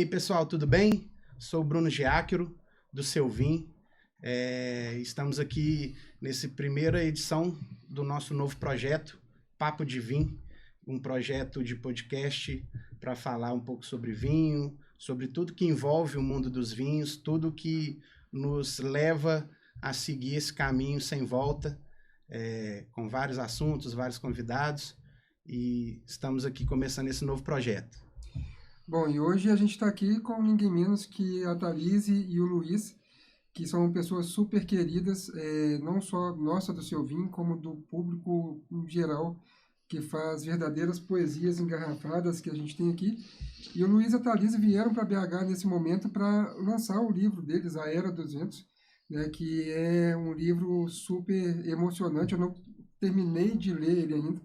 aí, pessoal, tudo bem? Sou o Bruno Giáquero, do Seu Vim. Estamos aqui nessa primeira edição do nosso novo projeto, Papo de Vim, um projeto de podcast para falar um pouco sobre vinho, sobre tudo que envolve o mundo dos vinhos, tudo que nos leva a seguir esse caminho sem volta, com vários assuntos, vários convidados, e estamos aqui começando esse novo projeto. Bom, e hoje a gente está aqui com ninguém menos que a Thalise e o Luiz, que são pessoas super queridas, não só nossa do Seu Vim, como do público em geral, que faz verdadeiras poesias engarrafadas que a gente tem aqui. E o Luiz e a Thalise vieram para BH nesse momento para lançar o livro deles, A Era dos Ventos, né, que é um livro super emocionante. Eu não terminei de ler ele ainda,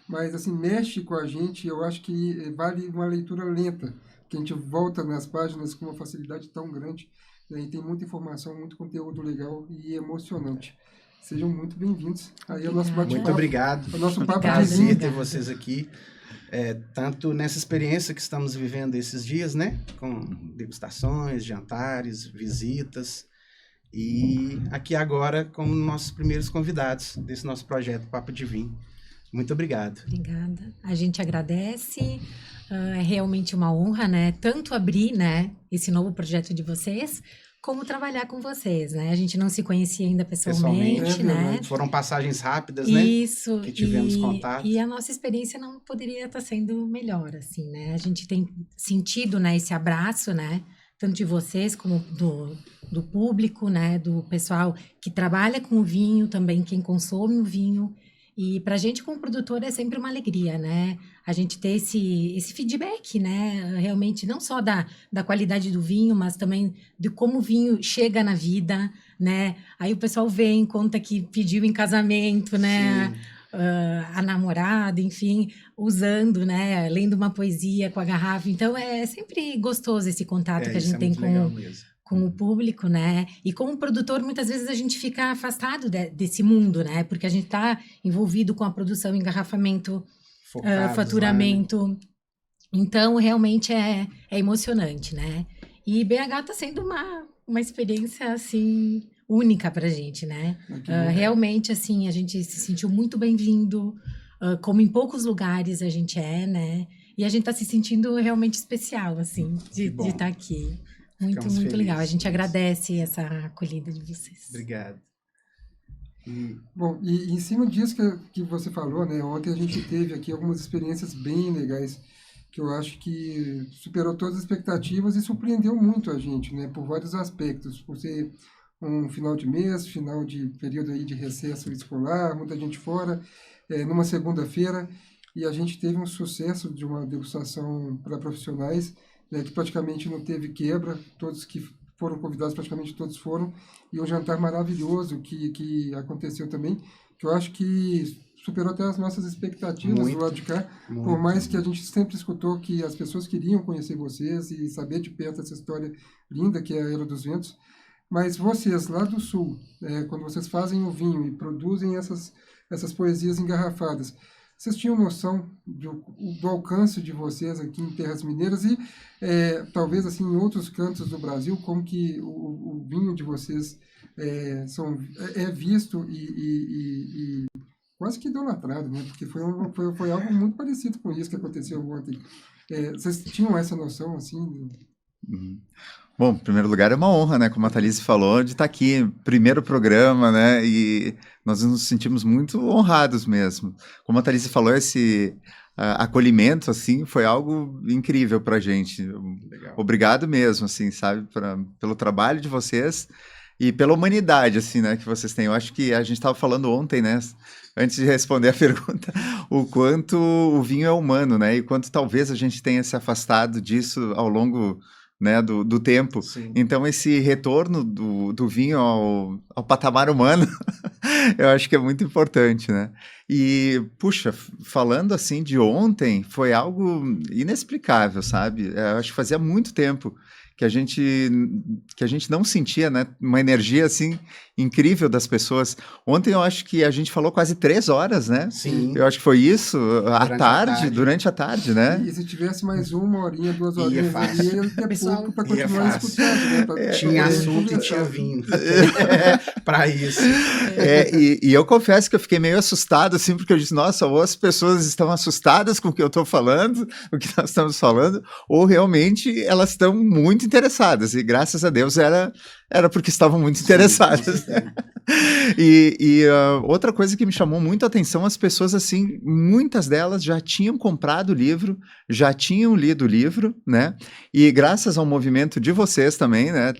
mas assim, mexe com a gente. Eu acho que vale uma leitura lenta, que a gente volta nas páginas com uma facilidade tão grande, né, e tem muita informação, muito conteúdo legal e emocionante. Sejam muito bem-vindos aí ao nosso bate-papo. Muito obrigado. O nosso papo Prazer de vinho. ter vocês aqui, tanto nessa experiência que estamos vivendo esses dias, né, com degustações, jantares, visitas, e aqui agora como nossos primeiros convidados desse nosso projeto Papo de Vinho. Muito obrigado. Obrigada. A gente agradece. É realmente uma honra, né? Tanto abrir, né, esse novo projeto de vocês, como trabalhar com vocês, né? A gente não se conhecia ainda pessoalmente, né? Foram passagens rápidas, né? Isso. Que tivemos contato. E a nossa experiência não poderia estar sendo melhor, assim, né? A gente tem sentido, né, esse abraço, né? Tanto de vocês como do público, né? Do pessoal que trabalha com o vinho, também quem consome o vinho. E para a gente, como produtor, é sempre uma alegria, né? A gente ter esse feedback, né? Realmente, não só da qualidade do vinho, mas também de como o vinho chega na vida, né? Aí o pessoal vem, conta que pediu em casamento, né? A namorada, enfim, usando, né? Lendo uma poesia com a garrafa. Então, é sempre gostoso esse contato que a gente tem com o público, né? E como produtor, muitas vezes a gente fica afastado desse mundo, né? Porque a gente está envolvido com a produção, engarrafamento, faturamento. Lá, né? Então, realmente é emocionante, né? E BH está sendo uma experiência, assim, única pra gente, né? Realmente, assim, a gente se sentiu muito bem-vindo, como em poucos lugares a gente né? E a gente está se sentindo realmente especial, assim, de estar aqui. Muito legal. A gente agradece essa acolhida de vocês. Obrigado. Bom, e em cima disso que você falou, né? Ontem a gente teve aqui algumas experiências bem legais, que eu acho que superou todas as expectativas e surpreendeu muito a gente, né? Por vários aspectos. Por ser um final de mês, final de período aí de recesso escolar, muita gente fora, numa segunda-feira, e a gente teve um sucesso de uma degustação para profissionais, que praticamente não teve quebra, todos que foram convidados, praticamente todos foram, e um jantar maravilhoso que aconteceu também, que eu acho que superou até as nossas expectativas do lado de cá, por mais que a gente sempre escutou que as pessoas queriam conhecer vocês e saber de perto essa história linda que é a Era dos Ventos, mas vocês lá do Sul, quando vocês fazem o vinho e produzem essas poesias engarrafadas, vocês tinham noção do alcance de vocês aqui em Terras Mineiras e talvez assim em outros cantos do Brasil, como que o vinho de vocês é visto e quase que idolatrado, né? Porque foi algo muito parecido com isso que aconteceu ontem. Vocês tinham essa noção assim? Bom, em primeiro lugar, é uma honra, né? Como a Thalise falou, de estar aqui, primeiro programa, né? E nós nos sentimos muito honrados mesmo. Como a Thalise falou, esse acolhimento, assim, foi algo incrível pra gente. Legal. Obrigado mesmo, assim, sabe? Pelo trabalho de vocês e pela humanidade, assim, né? Que vocês têm. Eu acho que a gente estava falando ontem, né? Antes de responder a pergunta, o quanto o vinho é humano, né? E quanto talvez a gente tenha se afastado disso ao longo, né, do tempo. Sim. Então, esse retorno do vinho ao patamar humano, eu acho que é muito importante, né? E, puxa, falando assim de ontem, foi algo inexplicável, sabe? Eu acho que fazia muito tempo que a gente não sentia, né? Uma energia assim incrível das pessoas. Ontem eu acho que a gente falou quase 3 horas, né? Sim. Eu acho que foi isso, durante a tarde, né? E se tivesse mais 1 horinha, 2 Ia horinhas, fácil. ia ter Pessoal, pouco para ia continuar fácil. escutando, né? Tinha assunto e conversar. tinha vinho para isso. E eu confesso que eu fiquei meio assustado, assim, porque eu disse, nossa, ou as pessoas estão assustadas com o que eu estou falando, o que nós estamos falando, ou realmente elas estão muito interessadas, e graças a Deus era porque estavam muito interessadas. E outra coisa que me chamou muito a atenção, as pessoas, assim, muitas delas já tinham comprado o livro, já tinham lido o livro, né? E graças ao movimento de vocês também, né?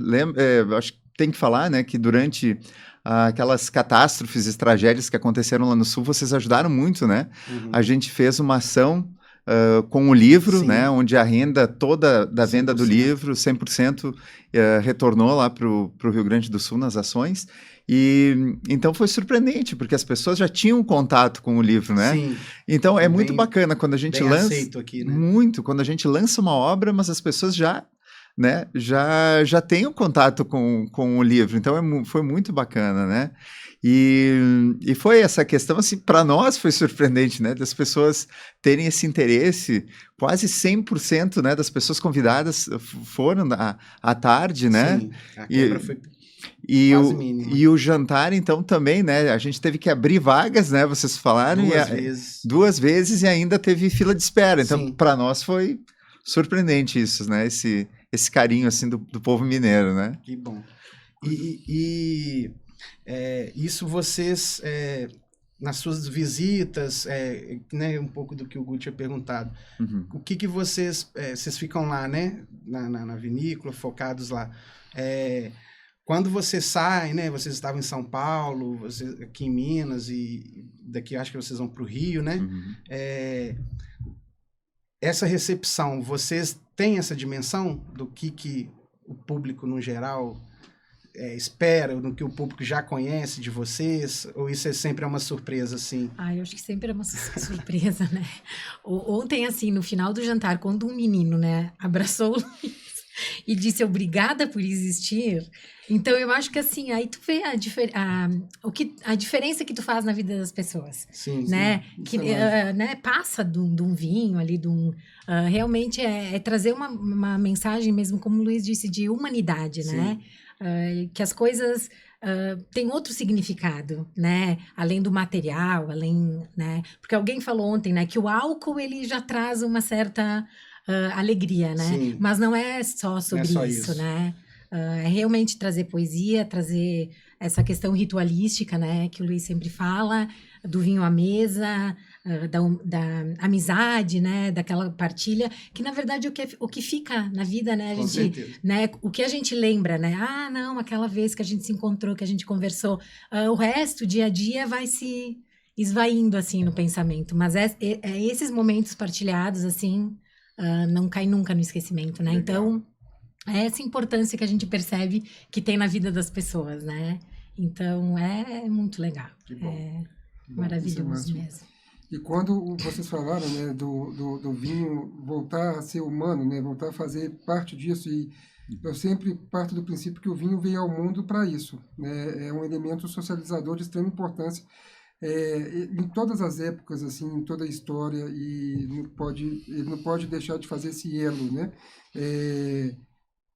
Acho que tem que falar, né, que durante aquelas catástrofes e tragédias que aconteceram lá no Sul, vocês ajudaram muito, né? Uhum. A gente fez uma ação com o livro, Sim. né, onde a renda toda da venda 100%. do livro, 100% retornou lá para o Rio Grande do Sul nas ações. E então foi surpreendente, porque as pessoas já tinham contato com o livro, né? Sim. Então é Bem- muito bacana quando a gente bem lança aceito aqui, né? muito, quando a gente lança uma obra, mas as pessoas já, né, já têm o contato com o livro. Então foi muito bacana, né? E foi essa questão, assim, para nós foi surpreendente, né, das pessoas terem esse interesse. Quase 100%, né, das pessoas convidadas foram à tarde, né? Sim. A quebra foi E quase mínima. o jantar, então, também, né? A gente teve que abrir vagas, né? Vocês falaram. 2 vezes. 2 vezes e ainda teve fila de espera. Então, Sim. para nós foi surpreendente isso, né? Esse carinho, assim, do povo mineiro, né? Que bom. E isso vocês, nas suas visitas, né, um pouco do que o Gu tinha perguntado, Uhum. o que vocês ficam lá, né, na vinícola, focados lá. Quando vocês saem, né, vocês estavam em São Paulo, vocês aqui em Minas, e daqui acho que vocês vão para o Rio, né? Uhum. Essa recepção, vocês têm essa dimensão do que o público, no geral, espera, do que o público já conhece de vocês? Ou isso sempre é uma surpresa, assim? Eu acho que sempre é uma surpresa, né? Ontem, assim, no final do jantar, quando um menino, né, abraçou o Luiz e disse obrigada por existir, então eu acho que, assim, aí tu vê a diferença que tu faz na vida das pessoas. Sim, Né? sim. Que Isso passa de um vinho ali, realmente é trazer uma mensagem mesmo, como o Luiz disse, de humanidade, né? Que as coisas têm outro significado, né? Além do material, né? Porque alguém falou ontem, né, que o álcool ele já traz uma certa alegria, né? Sim. Mas não é só sobre só isso, isso. né? É realmente trazer poesia, trazer essa questão ritualística, né? Que o Luiz sempre fala, do vinho à mesa, da amizade, né? Daquela partilha, que na verdade é o que fica na vida, né? Com certeza. Né? O que a gente lembra, né? Não, aquela vez que a gente se encontrou, que a gente conversou. O resto, dia a dia, vai se esvaindo, assim, no pensamento. Mas esses momentos partilhados, assim, não cai nunca no esquecimento, né? Legal. Então, é essa importância que a gente percebe que tem na vida das pessoas, né? Então, é muito legal. Que bom. É Bom, maravilhoso isso é máximo. mesmo. E quando vocês falaram, né, do vinho voltar a ser humano, né, voltar a fazer parte disso, e eu sempre parto do princípio que o vinho veio ao mundo para isso, né, é um elemento socializador de extrema importância em todas as épocas, assim, em toda a história, e ele não pode deixar de fazer esse elo, né.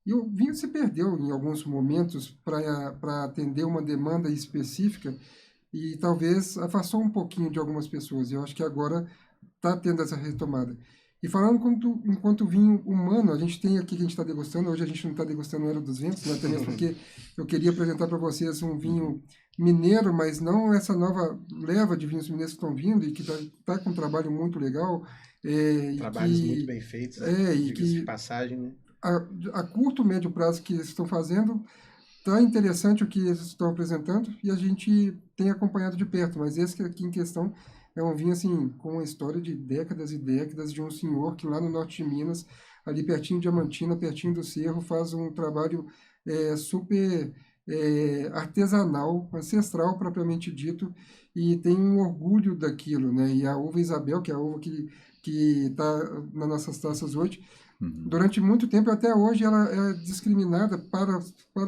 E o vinho se perdeu em alguns momentos para atender uma demanda específica, e talvez afastou um pouquinho de algumas pessoas. Eu acho que agora está tendo essa retomada. E falando enquanto vinho humano, a gente tem aqui que a gente está degustando, hoje a gente não está degustando o Era dos Ventos, né, até mesmo porque eu queria apresentar para vocês um vinho mineiro, mas não essa nova leva de vinhos mineiros que estão vindo e que está com um trabalho muito legal. Trabalhos muito bem feitos, diga-se de passagem, né? A curto, médio prazo que eles estão fazendo, tá interessante o que eles estão apresentando e a gente tem acompanhado de perto, mas esse aqui em questão é um vinho assim, com uma história de décadas e décadas de um senhor que lá no norte de Minas, ali pertinho de Diamantina, pertinho do Cerro, faz um trabalho super artesanal, ancestral propriamente dito, e tem um orgulho daquilo, né? E a uva Isabel, que é a uva que está nas nossas taças hoje, Durante muito tempo, até hoje, ela é discriminada para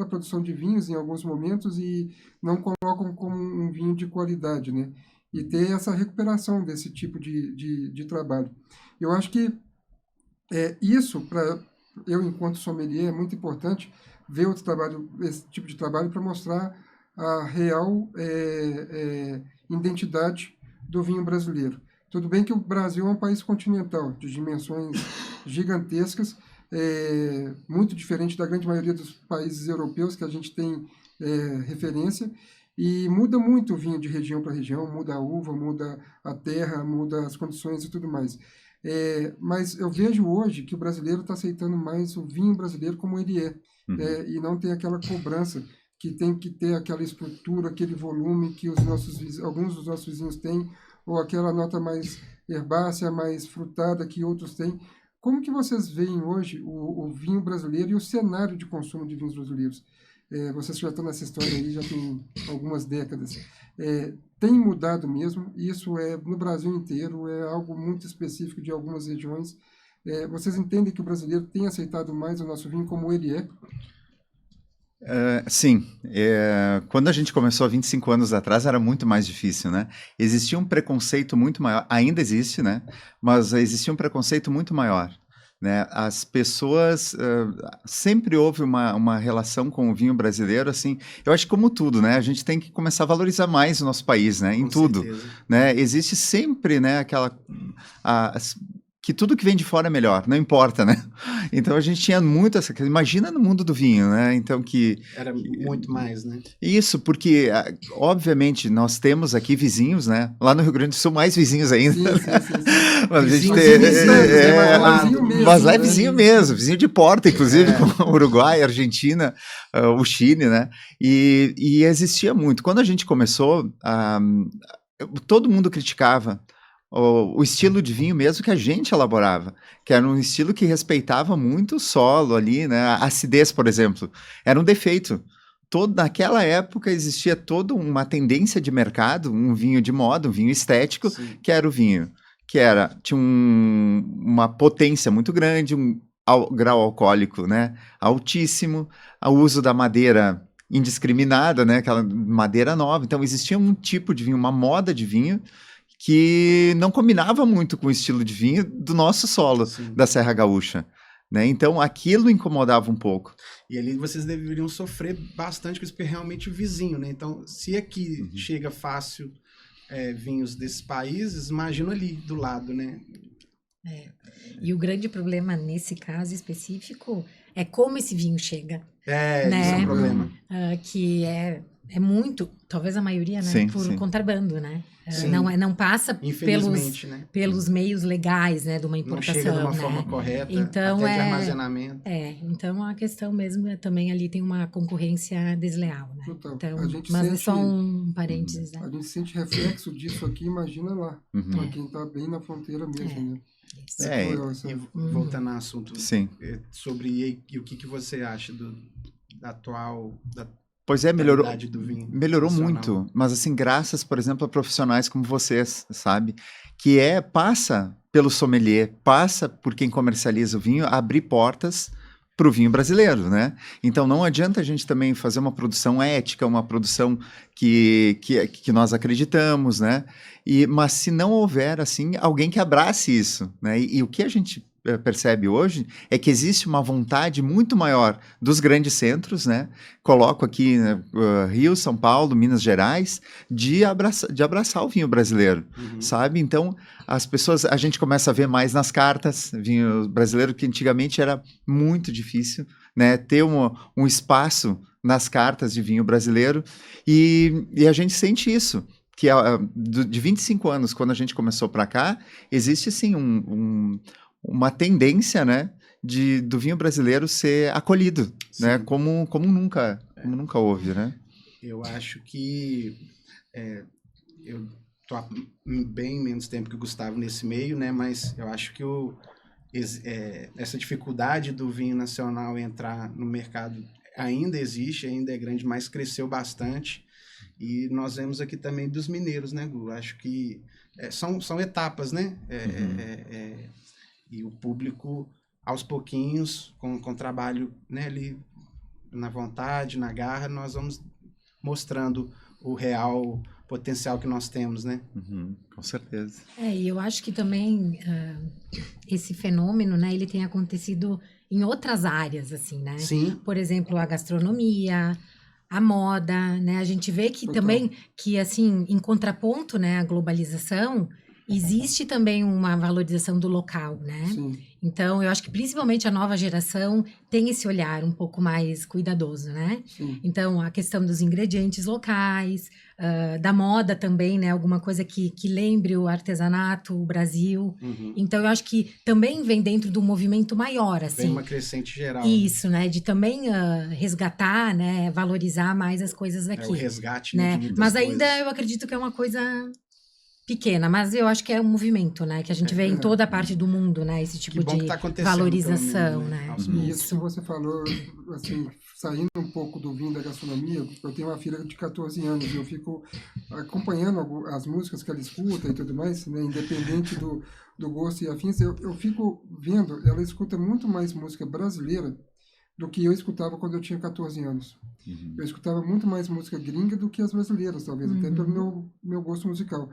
a produção de vinhos em alguns momentos e não colocam como um vinho de qualidade, né? E ter essa recuperação desse tipo de trabalho. Eu acho que isso, para eu, enquanto sommelier, é muito importante ver esse tipo de trabalho para mostrar a real identidade do vinho brasileiro. Tudo bem que o Brasil é um país continental, de dimensões gigantescas, muito diferente da grande maioria dos países europeus que a gente tem referência, e muda muito o vinho de região para região, muda a uva, muda a terra, muda as condições e tudo mais. Mas eu vejo hoje que o brasileiro está aceitando mais o vinho brasileiro como ele é, e não tem aquela cobrança que tem que ter aquela estrutura, aquele volume que alguns dos nossos vizinhos têm, ou aquela nota mais herbácea, mais frutada que outros têm. Como que vocês veem hoje o vinho brasileiro e o cenário de consumo de vinhos brasileiros? Vocês já estão nessa história aí, já tem algumas décadas. Tem mudado mesmo, isso no Brasil inteiro, é algo muito específico de algumas regiões. Vocês entendem que o brasileiro tem aceitado mais o nosso vinho como ele é? Sim. Quando a gente começou há 25 anos atrás, era muito mais difícil, né? Existia um preconceito muito maior, ainda existe, né? Mas existia um preconceito muito maior, né? As pessoas, sempre houve uma relação com o vinho brasileiro, assim, eu acho que como tudo, né? A gente tem que começar a valorizar mais o nosso país, né? Em Com tudo, certeza. né? Existe sempre, né, que tudo que vem de fora é melhor, não importa, né? Então a gente tinha muito essa coisa. Imagina no mundo do vinho, né? Então Era muito mais, né? Isso, porque, obviamente, nós temos aqui vizinhos, né? Lá no Rio Grande do Sul, mais vizinhos ainda. Sim. Mas a gente Vizinhos tem. Mas lá é vizinho mesmo, Mas lá é né? vizinho mesmo, vizinho de porta, inclusive, com o Uruguai, a Argentina, o Chile, né? E existia muito. Quando a gente começou, todo mundo criticava o estilo de vinho mesmo que a gente elaborava, que era um estilo que respeitava muito o solo ali, né? A acidez, por exemplo, era um defeito. Naquela época existia toda uma tendência de mercado, um vinho de moda, um vinho estético, Sim. que era o vinho, tinha uma potência muito grande, um grau alcoólico, né, altíssimo, o uso da madeira indiscriminada, né, aquela madeira nova. Então existia um tipo de vinho, uma moda de vinho que não combinava muito com o estilo de vinho do nosso solo, Sim. da Serra Gaúcha, né? Então aquilo incomodava um pouco. E ali vocês deveriam sofrer bastante com isso, porque é realmente o vizinho, né? Então, se aqui chega fácil vinhos desses países, imagina ali do lado, né? E o grande problema nesse caso específico é como esse vinho chega. Isso é um problema. Que é muito, talvez a maioria, né? Sim, por sim. contrabando, né? Sim. Não passa Infelizmente, né? pelos meios legais, né? De uma Não importação, chega de uma né? forma correta, Então, até de armazenamento. Então a questão mesmo também ali tem uma concorrência desleal, né? Total. Então, A gente mas é sente- só um parênteses, né? A gente sente reflexo disso aqui, imagina lá, para quem está bem na fronteira mesmo, né? Isso. Cruel essa- E voltando ao assunto Sim. sobre e o que você acha da atual Pois é, melhorou, qualidade do vinho melhorou nacional? muito, mas assim, graças, por exemplo, a profissionais como vocês, sabe? Passa pelo sommelier, passa por quem comercializa o vinho, abrir portas para o vinho brasileiro, né? Então não adianta a gente também fazer uma produção ética, uma produção que nós acreditamos, né? Mas se não houver, assim, alguém que abrace isso, né? E o que a gente percebe hoje é que existe uma vontade muito maior dos grandes centros, né? Coloco aqui, né, Rio, São Paulo, Minas Gerais, de abraçar o vinho brasileiro, sabe? Então, as pessoas, a gente começa a ver mais nas cartas, vinho brasileiro, que antigamente era muito difícil, né? Ter um espaço nas cartas de vinho brasileiro, e a gente sente isso, que de 25 anos, quando a gente começou para cá, existe sim uma tendência, né, do vinho brasileiro ser acolhido, né, como nunca houve, né? Eu acho que eu tô há bem menos tempo que o Gustavo nesse meio, né, mas eu acho que essa dificuldade do vinho nacional entrar no mercado ainda existe, ainda é grande, mas cresceu bastante. E nós vemos aqui também dos mineiros, né, Gu? Acho que são etapas, né? E o público aos pouquinhos, com trabalho, né, ali na vontade, na garra, nós vamos mostrando o real potencial que nós temos, né? Com certeza. E eu acho que também esse fenômeno, né, ele tem acontecido em outras áreas, assim, né? Sim. Por exemplo, a gastronomia, a moda, né? A gente vê que também, que assim, em contraponto, né, à globalização, existe também uma valorização do local, né? Sim. Então, eu acho que principalmente a nova geração tem esse olhar um pouco mais cuidadoso, né? Sim. Então, a questão dos ingredientes locais, da moda também, né? Alguma coisa que lembre o artesanato, o Brasil. Então, eu acho que também vem dentro do movimento maior, assim. Vem uma crescente geral. Isso, né? De também resgatar, né? Valorizar mais as coisas daqui. O resgate, né? De Mas ainda coisas. eu acredito que é uma coisa pequena, mas eu acho que é um movimento, né? Que a gente vê em toda a parte do mundo, né? Esse tipo de tá valorização, menos, né? E isso que você falou, assim, saindo um pouco do vinho da gastronomia, eu tenho uma filha de 14 anos e eu fico acompanhando as músicas que ela escuta e tudo mais, né? Independente do gosto e afins, eu fico vendo, ela escuta muito mais música brasileira do que eu escutava quando eu tinha 14 anos. Eu escutava muito mais música gringa do que as brasileiras, talvez, até pelo meu gosto musical.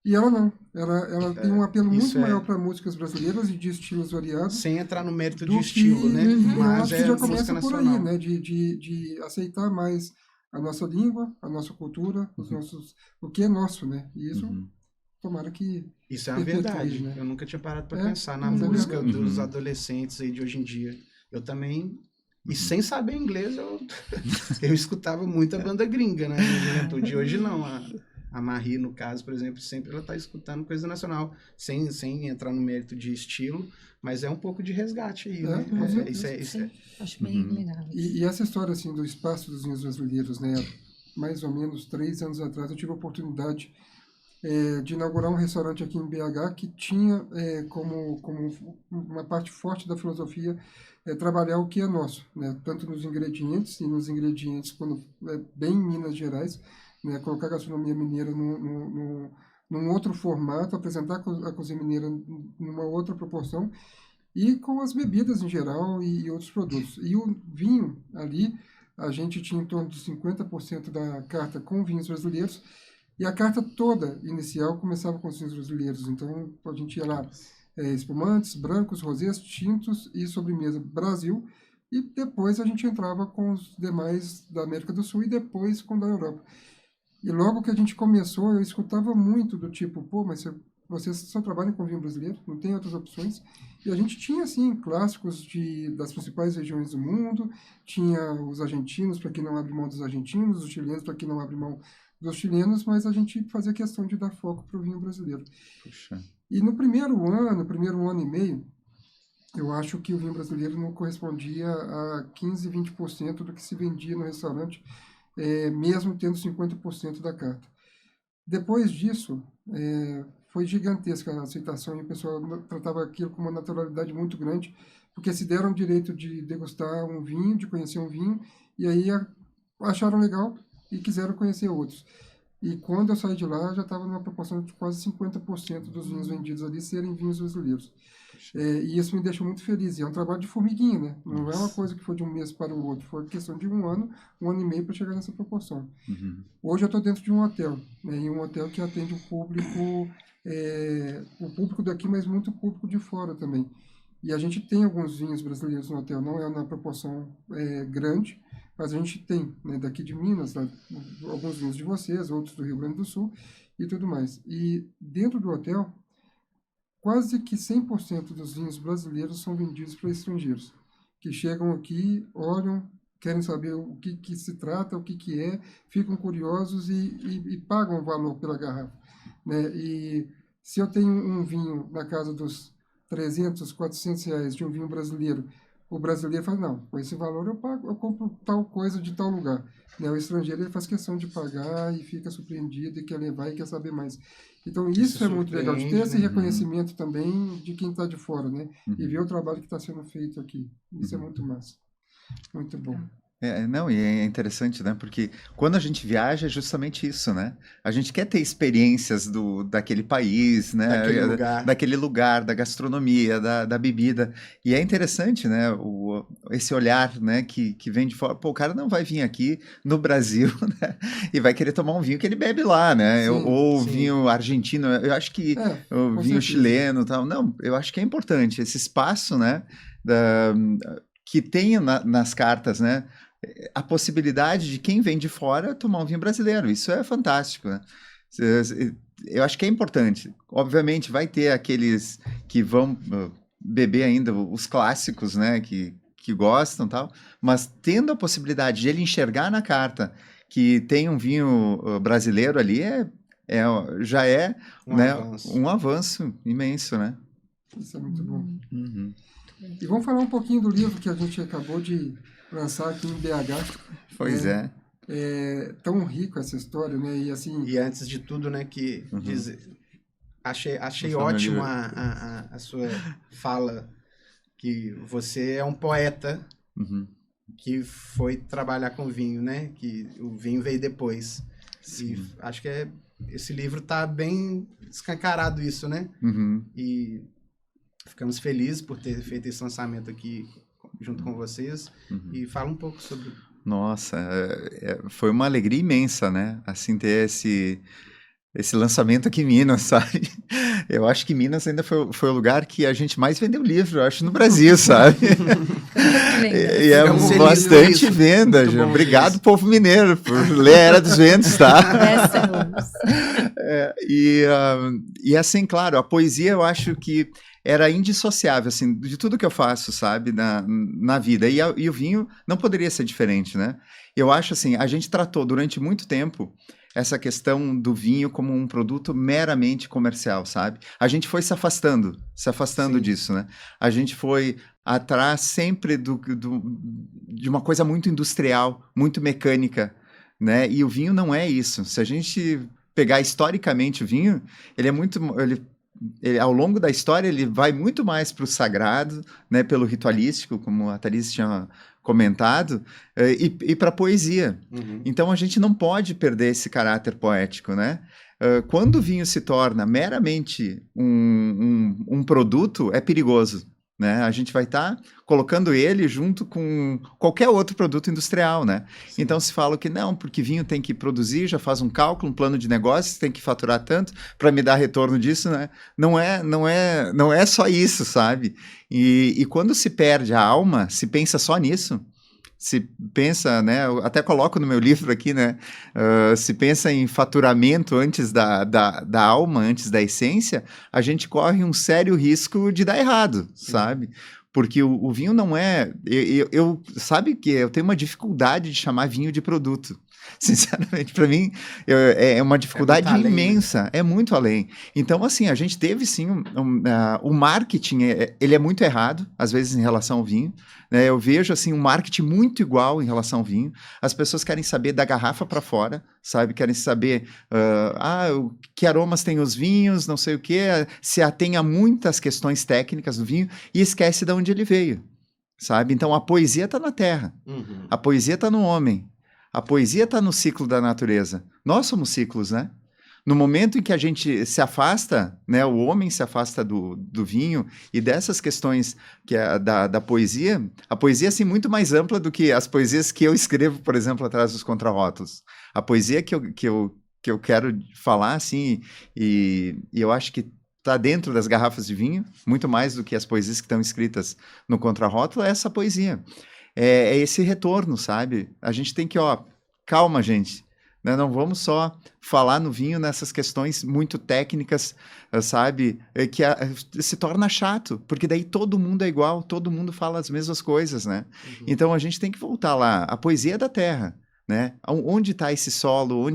E ela não. Ela tem um apelo muito maior para músicas brasileiras e de estilos variados. Sem entrar no mérito de estilo, né? Mas eu acho que já começa por aí, né? De aceitar mais a nossa língua, a nossa cultura, o que é nosso, né? E isso, tomara que isso é uma verdade. Né? Eu nunca tinha parado para pensar na música dos adolescentes aí de hoje em dia. Eu também... E sem saber inglês, eu escutava muita banda gringa, né? Na juventude. Hoje não. A Marie, no caso, por exemplo, sempre ela está escutando coisa nacional, sem entrar no mérito de estilo, mas é um pouco de resgate aí, né? Acho bem legal. E essa história, assim, do espaço dos vinhos brasileiros, né? Mais ou menos 3 anos atrás, eu tive a oportunidade de inaugurar um restaurante aqui em BH que tinha como uma parte forte da filosofia trabalhar o que é nosso, né? Tanto nos ingredientes, e nos ingredientes, quando bem em Minas Gerais, né, colocar a gastronomia mineira num outro formato, apresentar a cozinha mineira numa outra proporção, e com as bebidas em geral e outros produtos. E o vinho ali, a gente tinha em torno de 50% da carta com vinhos brasileiros, e a carta toda inicial começava com os vinhos brasileiros. Então, a gente ia lá, espumantes, brancos, rosés, tintos e sobremesa Brasil, e depois a gente entrava com os demais da América do Sul e depois com da Europa. E logo que a gente começou, eu escutava muito do tipo, pô, mas vocês só trabalham com vinho brasileiro, não tem outras opções. E a gente tinha, assim, clássicos das principais regiões do mundo, tinha os argentinos, para quem não abre mão dos argentinos, os chilenos, para quem não abre mão dos chilenos, mas a gente fazia questão de dar foco para o vinho brasileiro. Puxa. E no primeiro ano e meio, eu acho que o vinho brasileiro não correspondia a 15, 20% do que se vendia no restaurante, mesmo tendo 50% da carta. Depois disso, foi gigantesca a aceitação e o pessoal tratava aquilo com uma naturalidade muito grande, porque se deram o direito de degustar um vinho, de conhecer um vinho, e aí acharam legal e quiseram conhecer outros. E quando eu saí de lá, já estava numa proporção de quase 50% dos vinhos vendidos ali serem vinhos brasileiros. E isso me deixou muito feliz. E é um trabalho de formiguinha, né? Não é uma coisa que foi de um mês para o outro. Foi questão de um ano e meio para chegar nessa proporção. Hoje eu estou dentro de um hotel, né? Em um hotel que atende o público daqui, mas muito público de fora também. E a gente tem alguns vinhos brasileiros no hotel. Não é na proporção grande, mas a gente tem, né, daqui de Minas, alguns vinhos de vocês, outros do Rio Grande do Sul e tudo mais. E dentro do hotel, quase que 100% dos vinhos brasileiros são vendidos para estrangeiros, que chegam aqui, olham, querem saber o que se trata, o que é, ficam curiosos e pagam valor pela garrafa, né? E se eu tenho um vinho na casa dos 300, 400 reais de um vinho brasileiro, o brasileiro fala, não, com esse valor eu compro tal coisa de tal lugar. Né? O estrangeiro ele faz questão de pagar e fica surpreendido e quer levar e quer saber mais. Então isso é muito legal, de ter esse reconhecimento também de quem está de fora, né? E ver o trabalho que está sendo feito aqui. Isso é muito massa. Muito bom. Não, e é interessante, né? Porque quando a gente viaja é justamente isso, né? A gente quer ter experiências daquele país, né? Daquele lugar, da gastronomia, da bebida. E é interessante, né? Esse olhar, né? Que vem de fora. Pô, o cara não vai vir aqui no Brasil, né? E vai querer tomar um vinho que ele bebe lá, né? Sim, ou sim. vinho argentino. Eu acho que o com vinho certeza. chileno e tal. Não, eu acho que é importante esse espaço, né? Que tenha nas cartas, né? A possibilidade de quem vem de fora tomar um vinho brasileiro. Isso é fantástico, né? Eu acho que é importante. Obviamente, vai ter aqueles que vão beber ainda os clássicos, né? Que gostam e tal, mas tendo a possibilidade de ele enxergar na carta que tem um vinho brasileiro ali, já é um avanço imenso, né? Isso é muito bom. Uhum. E vamos falar um pouquinho do livro que a gente acabou de lançar aqui em BH. Pois é. É tão rico essa história, né? E assim. E antes de tudo, né, achei ótimo a sua fala, que você é um poeta que foi trabalhar com vinho, né? Que o vinho veio depois. Sim. E acho que esse livro tá bem escancarado isso, né? E ficamos felizes por ter feito esse lançamento aqui junto com vocês. E fala um pouco sobre... Nossa, foi uma alegria imensa, né? Assim, ter esse lançamento aqui em Minas, sabe? Eu acho que Minas ainda foi o lugar que a gente mais vendeu livro, eu acho, no Brasil, sabe? E é bastante venda, Ju. Obrigado, povo mineiro, por ler a Era dos Ventos, tá? E assim, claro, a poesia eu acho que era indissociável, assim, de tudo que eu faço, sabe, na vida. E o vinho não poderia ser diferente, né? Eu acho, assim, a gente tratou durante muito tempo essa questão do vinho como um produto meramente comercial, sabe? A gente foi se afastando disso, né? A gente foi atrás sempre de uma coisa muito industrial, muito mecânica, né? E o vinho não é isso. Se a gente pegar historicamente o vinho, ele é muito... Ele, ao longo da história, ele vai muito mais para o sagrado, né, pelo ritualístico, como a Thalys tinha comentado, e para a poesia. Então, a gente não pode perder esse caráter poético, né? Quando o vinho se torna meramente um produto, é perigoso, né? A gente vai estar colocando ele junto com qualquer outro produto industrial, né? Sim. Então se fala que não, porque vinho tem que produzir, já faz um cálculo, um plano de negócios, tem que faturar tanto para me dar retorno disso, né? Não é só isso, sabe? E quando se perde a alma, se pensa só nisso, se pensa, né? Eu até coloco no meu livro aqui, né? Se pensa em faturamento antes da alma, antes da essência, a gente corre um sério risco de dar errado, sabe? Porque o vinho não é... sabe que eu tenho uma dificuldade de chamar vinho de produto. Sinceramente, para mim, é uma dificuldade imensa. Além, né? É muito além. Então, assim, a gente teve, sim, o marketing, ele é muito errado, às vezes, em relação ao vinho. Né? Eu vejo, assim, um marketing muito igual em relação ao vinho. As pessoas querem saber da garrafa para fora, sabe? Querem saber que aromas tem os vinhos, não sei o quê, se atém a muitas questões técnicas do vinho e esquece de onde ele veio, sabe? Então, a poesia está na terra. A poesia está no homem. A poesia está no ciclo da natureza. Nós somos ciclos, né? No momento em que a gente se afasta, né, o homem se afasta do vinho e dessas questões que é da poesia, a poesia é assim, muito mais ampla do que as poesias que eu escrevo, por exemplo, atrás dos contrarótulos. A poesia que eu quero falar, assim, e eu acho que está dentro das garrafas de vinho, muito mais do que as poesias que estão escritas no contrarótulo, é essa poesia. É esse retorno, sabe? A gente tem que, calma, gente, né? Não vamos só falar no vinho nessas questões muito técnicas, sabe? Que se torna chato, porque daí todo mundo é igual, todo mundo fala as mesmas coisas, né? Então a gente tem que voltar lá. A poesia é da terra, né? Onde está esse solo?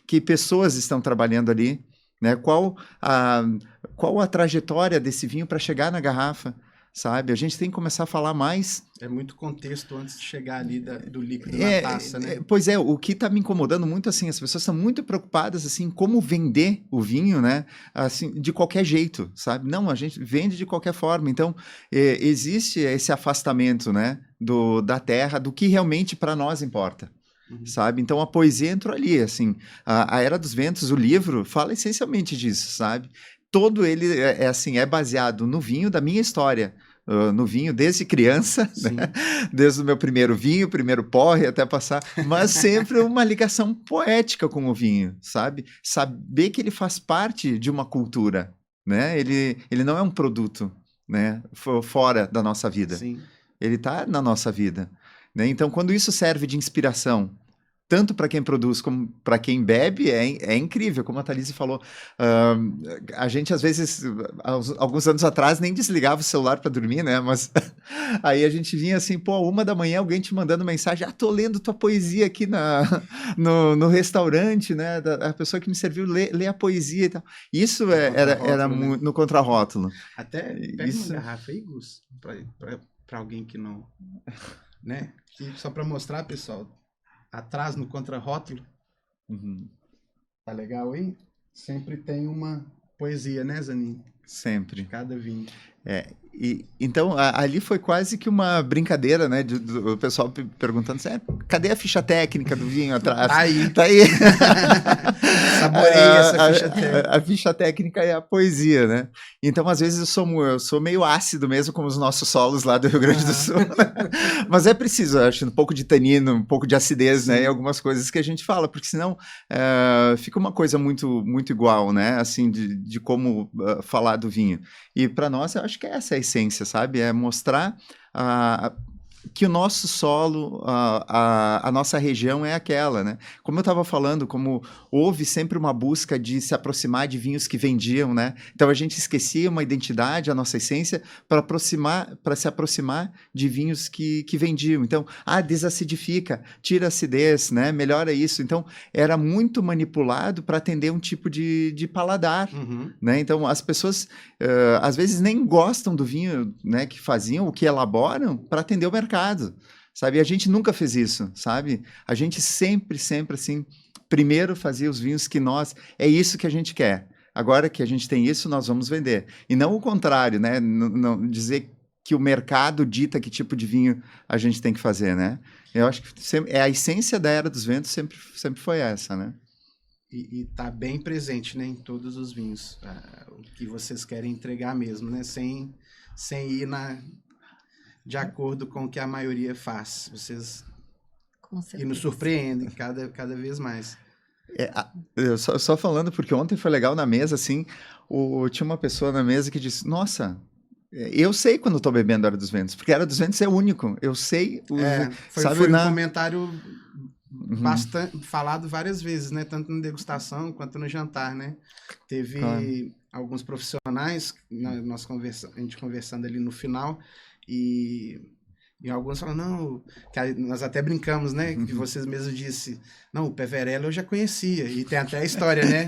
Que pessoas estão trabalhando ali? Né? Qual a trajetória desse vinho para chegar na garrafa? sabe? A gente tem que começar a falar mais. É muito contexto antes de chegar ali do líquido na taça, né? Pois é, o que está me incomodando muito, assim, as pessoas estão muito preocupadas, assim, como vender o vinho, né? Assim, de qualquer jeito, sabe? Não, a gente vende de qualquer forma. Então, existe esse afastamento, né? Da terra, do que realmente para nós importa. Sabe? Então, a poesia entrou ali, assim. A Era dos Ventos, o livro, fala essencialmente disso, sabe? Todo ele assim, é baseado no vinho da minha história. No vinho desde criança, né? Desde o meu primeiro vinho, primeiro porre, até passar, mas sempre uma ligação poética com o vinho, sabe? Saber que ele faz parte de uma cultura, né? Ele não é um produto, né? Fora da nossa vida. Sim. Ele está na nossa vida, né? Então, quando isso serve de inspiração, tanto para quem produz como para quem bebe, é incrível, como a Thalise falou. A gente, às vezes, alguns anos atrás, nem desligava o celular para dormir, né? Mas aí a gente vinha assim, pô, 1h, alguém te mandando mensagem, tô lendo tua poesia aqui no restaurante, né? A pessoa que me serviu lê a poesia e tal. Isso era muito no contrarótulo. Até pega uma garrafa aí, Gus, para alguém que não... né? Só para mostrar, pessoal... Atrás no contrarótulo. Tá legal aí? Sempre tem uma poesia, né, Zanin? Sempre. De cada vinho. Então, ali foi quase que uma brincadeira, né? Do pessoal perguntando assim, cadê a ficha técnica do vinho atrás? Tá aí. Saboreia essa ficha técnica. A ficha técnica é a poesia, né? Então, às vezes, eu sou meio ácido mesmo, como os nossos solos lá do Rio Grande do Sul. Né? Mas é preciso, eu acho, um pouco de tanino, um pouco de acidez, né? E algumas coisas que a gente fala, porque senão fica uma coisa muito, muito igual, né? Assim, de como falar do vinho. E para nós, eu acho que essa é a essência, sabe? É mostrar que o nosso solo, a nossa região é aquela, né? Como eu estava falando, como houve sempre uma busca de se aproximar de vinhos que vendiam, né? Então a gente esquecia uma identidade, a nossa essência, para se aproximar de vinhos que vendiam. Então, desacidifica, tira a acidez, né? Melhora isso. Então, era muito manipulado para atender um tipo de paladar, né? Então, as pessoas, às vezes, nem gostam do vinho, né, que faziam, o que elaboram, para atender o mercado. Sabe? E a gente nunca fez isso, sabe? A gente sempre, assim, primeiro fazia os vinhos que é isso que a gente quer. Agora que a gente tem isso, nós vamos vender. E não o contrário, né? Não dizer que o mercado dita que tipo de vinho a gente tem que fazer, né? Eu acho que a essência da Era dos Ventos sempre foi essa, né? E tá bem presente, né, em todos os vinhos. O que vocês querem entregar mesmo, né? Sem ir de acordo com o que a maioria faz. Vocês nos surpreendem cada vez mais. Eu só falando, porque ontem foi legal na mesa, assim, tinha uma pessoa na mesa que disse, nossa, eu sei quando estou bebendo a Era dos Ventos, porque a Era dos Ventos é único, eu sei... Foi um comentário bastante falado várias vezes, né? Tanto na degustação quanto no jantar, né? Teve alguns profissionais, a gente conversando ali no final, e alguns falam, não, nós até brincamos, né? Que vocês mesmos disse, não, o Peverella eu já conhecia, e tem até a história, né?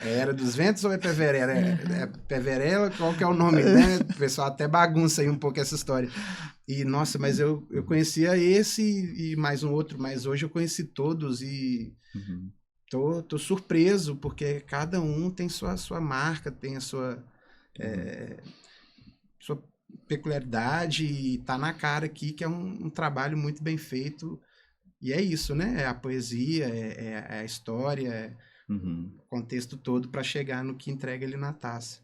Era dos Ventos ou é Peverella? É Peverella, qual que é o nome, né? O pessoal até bagunça aí um pouco essa história. E, nossa, mas eu conhecia esse e mais um outro, mas hoje eu conheci todos e tô surpreso, porque cada um tem sua marca, tem a sua peculiaridade, e tá na cara aqui que é um trabalho muito bem feito. E é isso, né? É a poesia, é a história, o contexto todo para chegar no que entrega ali na taça.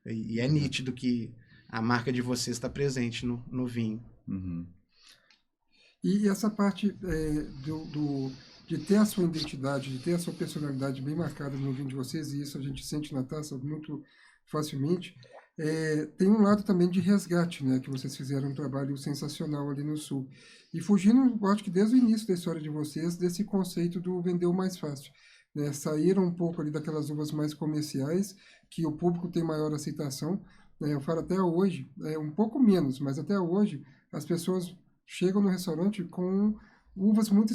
E é nítido que a marca de vocês está presente no vinho. E essa parte de ter a sua identidade, de ter a sua personalidade bem marcada no vinho de vocês, e isso a gente sente na taça muito facilmente, tem um lado também de resgate, né, que vocês fizeram um trabalho sensacional ali no Sul. E fugindo, eu acho que desde o início da história de vocês, desse conceito do vender o mais fácil. Né, saíram um pouco ali daquelas uvas mais comerciais, que o público tem maior aceitação. Eu falo até hoje, um pouco menos, mas até hoje as pessoas chegam no restaurante com uvas muito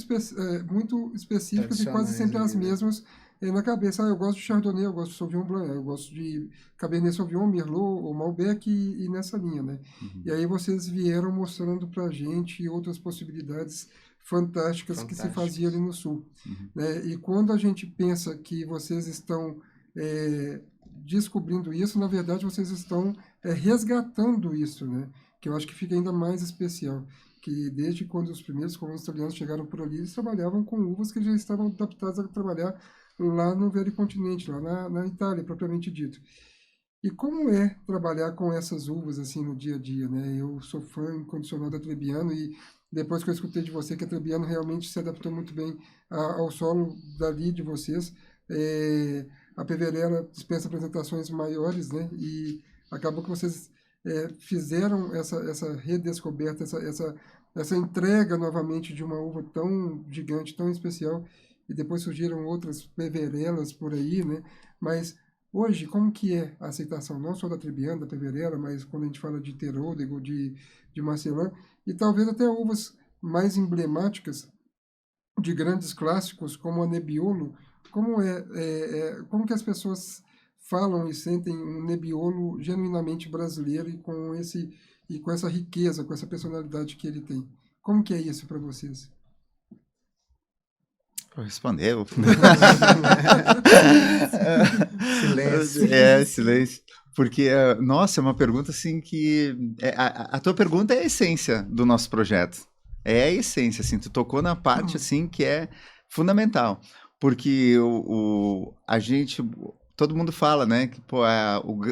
específicas e quase sempre as mesmas na cabeça, eu gosto de Chardonnay, eu gosto de Sauvignon Blanc, eu gosto de Cabernet Sauvignon, Merlot, ou Malbec e nessa linha, né? E aí vocês vieram mostrando pra gente outras possibilidades fantásticas que se fazia ali no Sul, né? E quando a gente pensa que vocês estão descobrindo isso, na verdade vocês estão resgatando isso, né? Que eu acho que fica ainda mais especial, que desde quando os primeiros colonos italianos chegaram por ali, eles trabalhavam com uvas que já estavam adaptadas a trabalhar lá no Velho Continente, lá na Itália, propriamente dito. E como é trabalhar com essas uvas assim no dia a dia, né? Eu sou fã incondicional da Trebbiano e depois que eu escutei de você que a Trebbiano realmente se adaptou muito bem ao solo dali de vocês, a Peverella dispensa apresentações maiores, né? E acabou que vocês fizeram essa redescoberta, essa entrega novamente de uma uva tão gigante, tão especial, e depois surgiram outras Peverellas por aí, né? Mas hoje, como que é a aceitação, não só da Trebbiano, da Peverella, mas quando a gente fala de Teroldego, de Marcelin, e talvez até uvas mais emblemáticas de grandes clássicos, como a Nebbiolo, como que as pessoas falam e sentem um Nebbiolo genuinamente brasileiro e com essa riqueza, com essa personalidade que ele tem. Como que é isso para vocês? Respondeu. Silêncio. Silêncio. Porque, nossa, é uma pergunta assim que... a tua pergunta é a essência do nosso projeto. É a essência, assim, tu tocou na parte, assim, que é fundamental. Porque a gente... Todo mundo fala, né, que pô,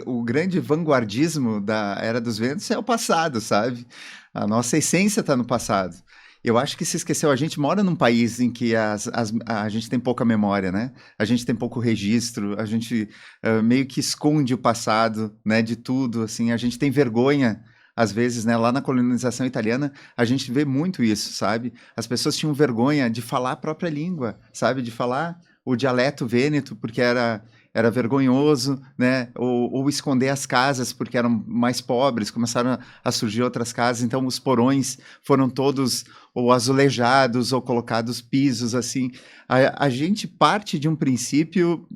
o grande vanguardismo da Era dos Ventos é o passado, sabe? A nossa essência está no passado. Eu acho que se esqueceu, a gente mora num país em que a gente tem pouca memória, né? A gente tem pouco registro, a gente meio que esconde o passado, né, de tudo, assim, a gente tem vergonha, às vezes, né, lá na colonização italiana, a gente vê muito isso, sabe? As pessoas tinham vergonha de falar a própria língua, sabe? De falar o dialeto vêneto, porque era vergonhoso, né? Ou esconder as casas porque eram mais pobres, começaram a surgir outras casas, então os porões foram todos ou azulejados ou colocados pisos, assim. A gente parte de um princípio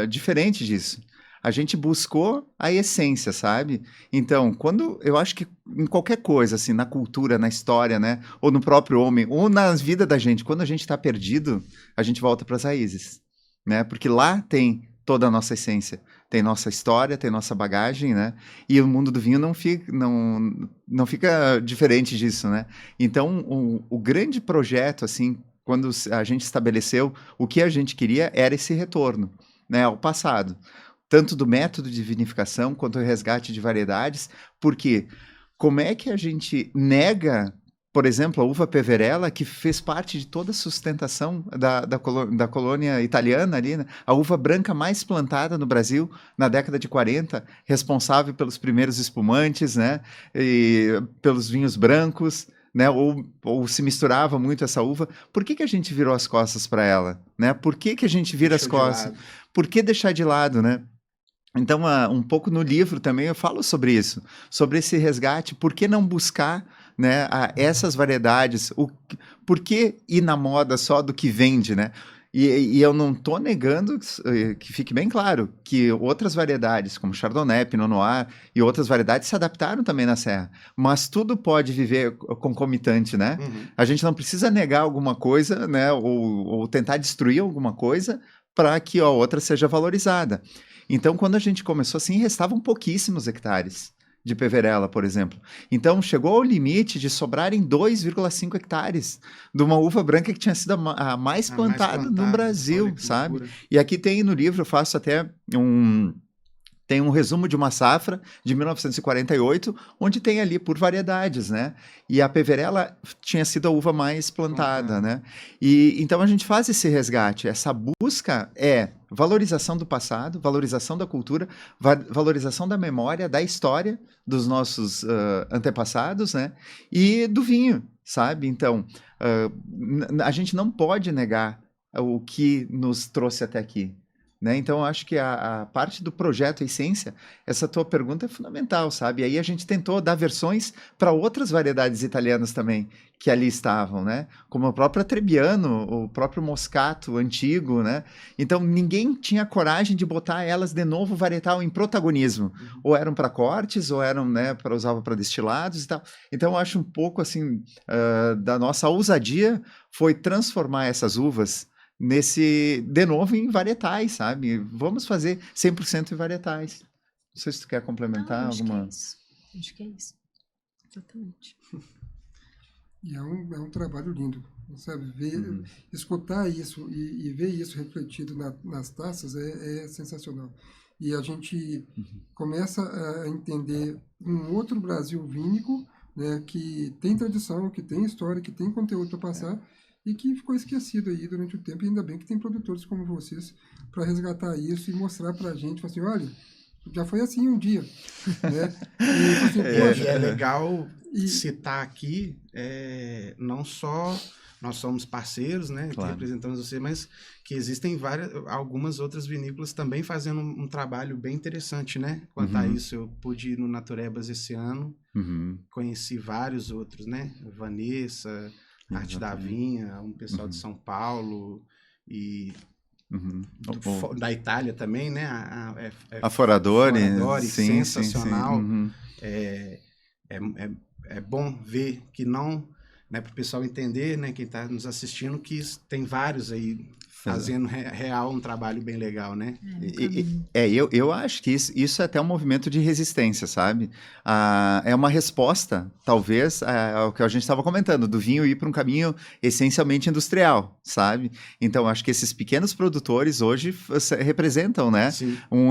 diferente disso. A gente buscou a essência, sabe? Então, eu acho que em qualquer coisa, assim, na cultura, na história, né? Ou no próprio homem, ou na vida da gente, quando a gente está perdido, a gente volta para as raízes, né? Porque lá tem toda a nossa essência. Tem nossa história, tem nossa bagagem, né? E o mundo do vinho não fica diferente disso, né? Então, o grande projeto, assim, quando a gente estabeleceu, o que a gente queria era esse retorno, né, ao passado. Tanto do método de vinificação, quanto o resgate de variedades, porque como é que a gente nega, por exemplo, a uva Peverella, que fez parte de toda a sustentação da colônia italiana ali, né? A uva branca mais plantada no Brasil na década de 40, responsável pelos primeiros espumantes, né? E pelos vinhos brancos, né? Ou se misturava muito essa uva. Por que a gente virou as costas para ela, né? Por que a gente vira as costas? Por que deixar de lado, né? Então, um pouco no livro também eu falo sobre isso, sobre esse resgate. Por que não buscar, né, essas variedades? Por que ir na moda só do que vende, né? E eu não estou negando, que fique bem claro, que outras variedades, como Chardonnay, Pinot Noir e outras variedades se adaptaram também na Serra. Mas tudo pode viver concomitante, né? Uhum. A gente não precisa negar alguma coisa, né, ou tentar destruir alguma coisa para que a outra seja valorizada. Então, quando a gente começou assim, restavam pouquíssimos hectares de Peverella, por exemplo. Então, chegou ao limite de sobrarem 2,5 hectares de uma uva branca que tinha sido a mais plantada no Brasil, sabe? E aqui tem no livro, eu faço até tem um resumo de uma safra de 1948, onde tem ali por variedades, né? E a Peverella tinha sido a uva mais plantada, né? E então a gente faz esse resgate, essa busca valorização do passado, valorização da cultura, valorização da memória, da história dos nossos antepassados, né? E do vinho, sabe? Então, a gente não pode negar o que nos trouxe até aqui. né? Então, eu acho que a parte do projeto, a essência, essa tua pergunta é fundamental, sabe? E aí a gente tentou dar versões para outras variedades italianas também, que ali estavam, né? Como o próprio Trebbiano, o próprio Moscato antigo, né? Então, ninguém tinha coragem de botar elas de novo varietal em protagonismo. Ou eram para cortes, ou eram, né, para usava para destilados e tal. Então, eu acho um pouco, assim, da nossa ousadia foi transformar essas uvas de novo, em varietais, sabe? Vamos fazer 100% em varietais. Não sei se tu quer complementar Não, acho alguma... que é isso. Acho que é isso. Exatamente. E é um trabalho lindo, sabe? Escutar isso e ver isso refletido nas taças é sensacional. E a gente começa a entender um outro Brasil vínico, né, que tem tradição, que tem história, que tem conteúdo para passar e que ficou esquecido aí durante o tempo. E ainda bem que tem produtores como vocês para resgatar isso e mostrar para a gente, assim, olha, já foi assim um dia, né? E, assim, E é legal citar aqui, não só nós somos parceiros, né, claro, representamos você, mas que existem algumas outras vinícolas também fazendo um trabalho bem interessante, né? Quanto a isso, eu pude ir no Naturebas esse ano, conheci vários outros, né? Vanessa, Arte da Vinha, um pessoal de São Paulo e da Itália também, né? A Foradori, sim, sensacional. Sim. É bom ver que não, né, para o pessoal entender, né, quem está nos assistindo, que tem vários aí fazendo real um trabalho bem legal, né? Eu acho que isso é até um movimento de resistência, sabe? É uma resposta, talvez, ao que a gente estava comentando, do vinho ir para um caminho essencialmente industrial, sabe? Então, acho que esses pequenos produtores hoje representam, né?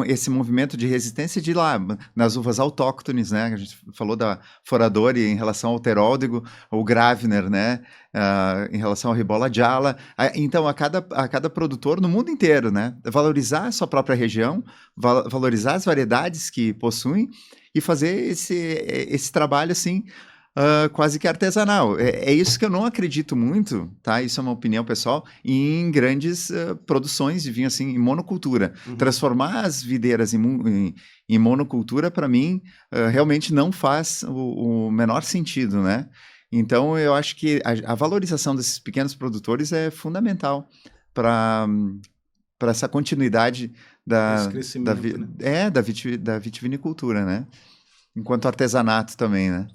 Esse movimento de resistência de ir lá, nas uvas autóctones, né? A gente falou da Foradori em relação ao Teróldego, o Gravner, né? Em relação ao Ribolla Gialla. Então, a cada produtor no mundo inteiro, né? Valorizar a sua própria região, valorizar as variedades que possuem e fazer esse trabalho, assim, quase que artesanal. É isso que eu não acredito muito, tá? Isso é uma opinião pessoal, em grandes produções de vinho, assim, em monocultura. Transformar as videiras em monocultura, para mim, realmente não faz o menor sentido, né? Então, eu acho que a valorização desses pequenos produtores é fundamental para essa continuidade da vitivinicultura, né? Enquanto artesanato também, né?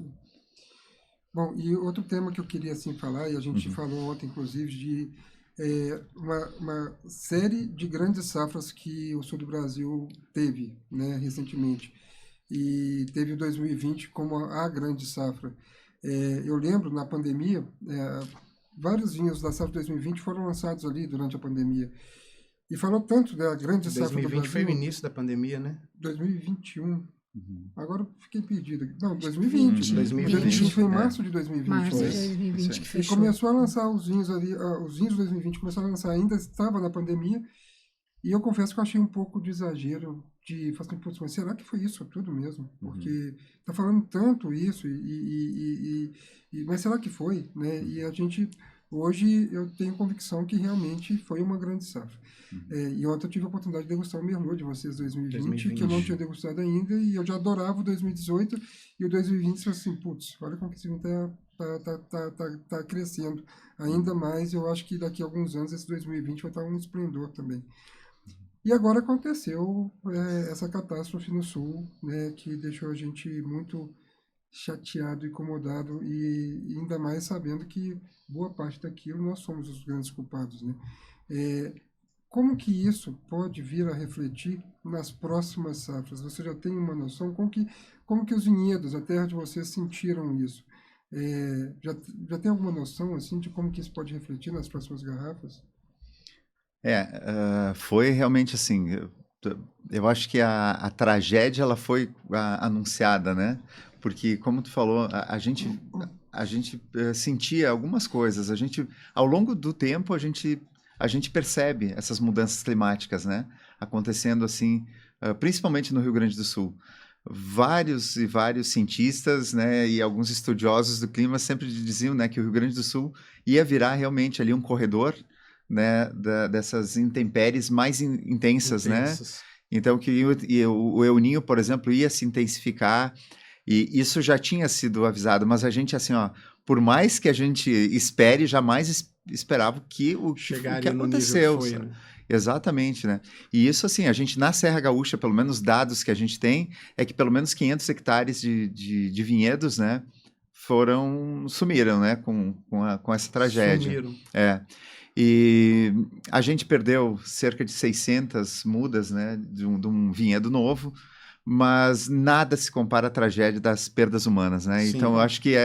Bom, e outro tema que eu queria assim falar, e a gente falou ontem, inclusive, de uma série de grandes safras que o sul do Brasil teve, né, recentemente. E teve 2020 como a grande safra. Eu lembro, na pandemia, vários vinhos da safra 2020 foram lançados ali durante a pandemia. E falou tanto da grande safra do Brasil... 2020 foi o início da pandemia, né? 2021. Agora eu fiquei perdido. Não, 2020. 2020 foi em março de 2020. Março de 2020 que fechou. E começou a lançar os vinhos ali, os vinhos de 2020 começaram a lançar, ainda estava na pandemia. E eu confesso que eu achei um pouco de exagero de falar assim, putz, mas será que foi isso tudo mesmo? Porque tá falando tanto isso, mas será que foi? Né? E a gente, hoje, eu tenho convicção que realmente foi uma grande safra. E ontem eu tive a oportunidade de degustar o Merlot de vocês 2020, que eu não tinha degustado ainda, e eu já adorava o 2018, e o 2020 foi assim, putz, olha como que esse vinho tá crescendo ainda mais. Eu acho que daqui a alguns anos esse 2020 vai estar um esplendor também. E agora aconteceu essa catástrofe no Sul, né, que deixou a gente muito chateado, incomodado, e ainda mais sabendo que boa parte daquilo nós somos os grandes culpados, né? Como que isso pode vir a refletir nas próximas safras? Você já tem uma noção? Como que os vinhedos, a terra de vocês, sentiram isso? Já tem alguma noção assim de como que isso pode refletir nas próximas garrafas? Foi realmente assim, eu acho que a tragédia ela foi anunciada, né? Porque, como tu falou, a gente sentia algumas coisas, ao longo do tempo, a gente percebe essas mudanças climáticas, né? Acontecendo assim, principalmente no Rio Grande do Sul. Vários e vários cientistas, né, e alguns estudiosos do clima sempre diziam, né, que o Rio Grande do Sul ia virar realmente ali um corredor né, dessas intempéries mais intensas, né? Então, que o El Niño, por exemplo, ia se intensificar, e isso já tinha sido avisado, mas a gente, assim, ó, por mais que a gente espere, jamais esperava o que aconteceu. Foi, né? Exatamente, né? E isso, assim, a gente, na Serra Gaúcha, pelo menos dados que a gente tem, é que pelo menos 500 hectares de vinhedos, né, sumiram, né, com essa tragédia. Sumiram. E a gente perdeu cerca de 600 mudas, né, de um vinhedo novo, mas nada se compara à tragédia das perdas humanas, né? Sim. Então, eu acho que